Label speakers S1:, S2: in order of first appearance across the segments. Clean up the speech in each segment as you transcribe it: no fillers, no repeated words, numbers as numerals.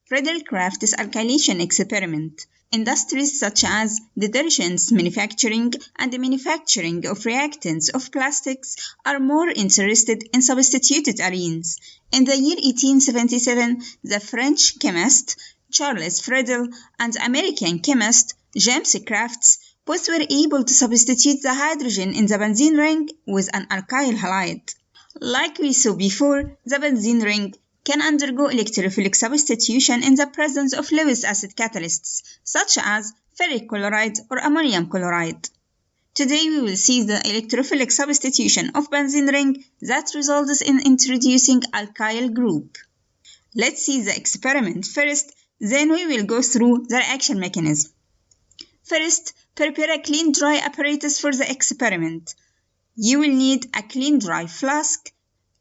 S1: Friedel-Crafts alkylation experiment. Industries such as detergents manufacturing and the manufacturing of reactants of plastics are more interested in substituted arenes. In the year 1877, the French chemist Charles Friedel and American chemist James Crafts both were able to substitute the hydrogen in the benzene ring with an alkyl halide. Like we saw before, the benzene ring can undergo electrophilic substitution in the presence of Lewis acid catalysts, such as ferric chloride or ammonium chloride. Today we will see the electrophilic substitution of benzene ring that results in introducing alkyl group. Let's see the experiment first, then we will go through the reaction mechanism. First, prepare a clean dry apparatus for the experiment. You will need a clean dry flask,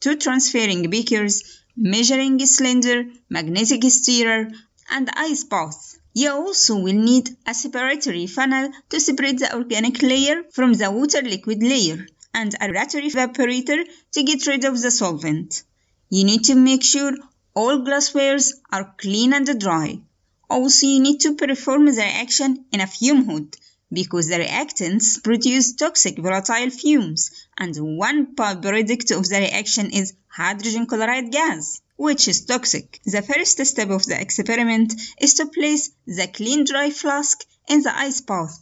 S1: 2 transferring beakers, measuring cylinder, magnetic stirrer, and ice bath. You also will need a separatory funnel to separate the organic layer from the water liquid layer, and a rotary evaporator to get rid of the solvent. You need to make sure all glasswares are clean and dry. Also, you need to perform the reaction in a fume hood, because the reactants produce toxic volatile fumes, and one byproduct of the reaction is hydrogen chloride gas, which is toxic. The first step of the experiment is to place the clean dry flask in the ice bath.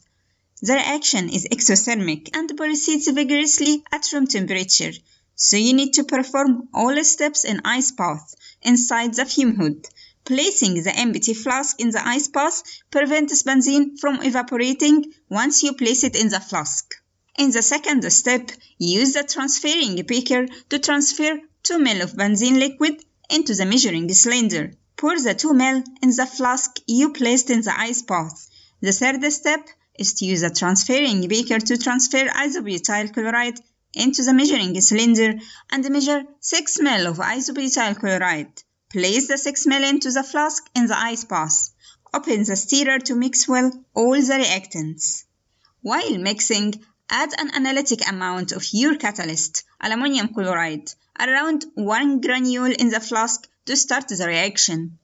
S1: The reaction is exothermic and proceeds vigorously at room temperature, so you need to perform all steps in ice bath inside the fume hood. Placing the empty flask in the ice bath prevents benzene from evaporating once you place it in the flask. In the second step, use the transferring beaker to transfer 2 ml of benzene liquid into the measuring cylinder. Pour the 2 ml in the flask you placed in the ice bath. The third step is to use a transferring beaker to transfer isobutyl chloride into the measuring cylinder and measure 6 ml of isobutyl chloride. Place the 6 ml into the flask in the ice bath. Open the stirrer to mix well all the reactants. While mixing, add an analytic amount of your catalyst, ammonium chloride, around 1 granule in the flask to start the reaction.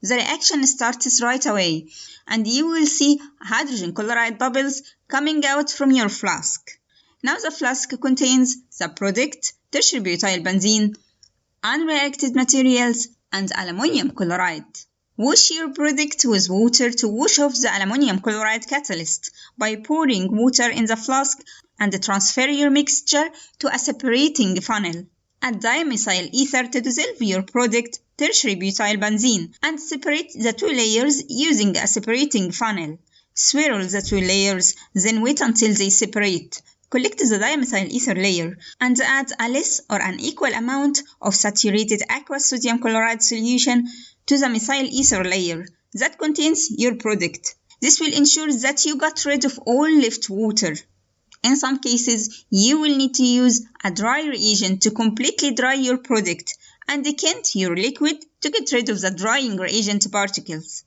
S1: The reaction starts right away, and you will see hydrogen chloride bubbles coming out from your flask. Now the flask contains the product, tert-Butylbenzene, unreacted materials, and ammonium chloride. Wash your product with water to wash off the ammonium chloride catalyst by pouring water in the flask and transfer your mixture to a separating funnel. Add dimethyl ether to dissolve your product, tert-Butylbenzene, and separate the 2 layers using a separating funnel. Swirl the 2 layers, then wait until they separate. Collect the dimethyl ether layer and add a less or an equal amount of saturated aqueous sodium chloride solution to the methyl ether layer that contains your product. This will ensure that you got rid of all left water. In some cases, you will need to use a dry reagent to completely dry your product and decant your liquid to get rid of the drying reagent particles.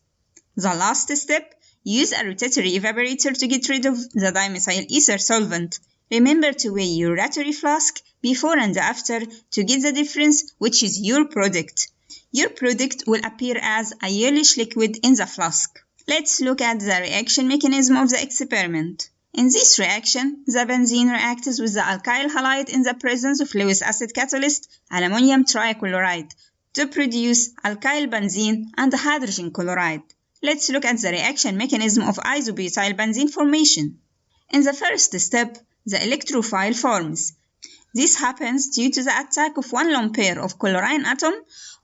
S1: The last step, use a rotary evaporator to get rid of the dimethyl ether solvent. Remember to weigh your rotary flask before and after to get the difference, which is your product. Your product will appear as a yellowish liquid in the flask. Let's look at the reaction mechanism of the experiment. In this reaction, the benzene reacts with the alkyl halide in the presence of Lewis acid catalyst, ammonium trichloride, to produce alkyl benzene and hydrogen chloride. Let's look at the reaction mechanism of isobutylbenzene formation. In the first step, the electrophile forms. This happens due to the attack of one lone pair of chlorine atom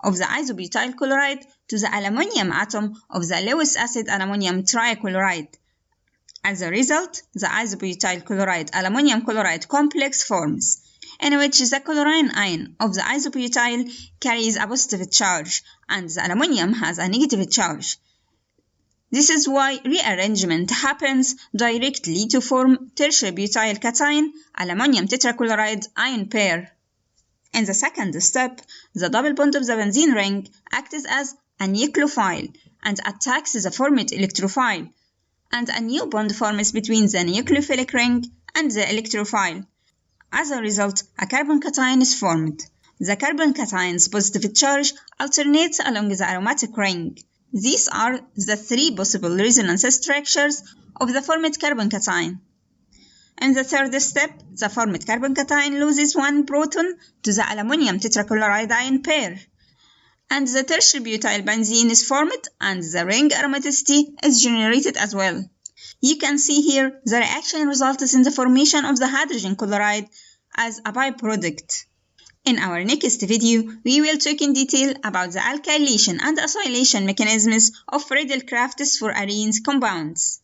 S1: of the isobutyl chloride to the aluminum atom of the Lewis acid ammonium trichloride. As a result, the isobutyl chloride aluminum chloride complex forms, in which the chlorine ion of the isobutyl carries a positive charge and the aluminum has a negative charge. This is why rearrangement happens directly to form tert-Butyl cation aluminum tetrachloride ion pair. In the second step, the double bond of the benzene ring acts as a nucleophile and attacks the formed electrophile, and a new bond forms between the nucleophilic ring and the electrophile. As a result, a carbon cation is formed. The carbon cation's positive charge alternates along the aromatic ring. These are the three possible resonance structures of the formed carbon cation. In the third step, the formed carbon cation loses one proton to the aluminum tetrachloride ion pair, and the tert-Butylbenzene is formed and the ring aromaticity is generated as well. You can see here the reaction results in the formation of the hydrogen chloride as a byproduct. In our next video, we will talk in detail about the alkylation and acylation mechanisms of Friedel crafts for arenes compounds.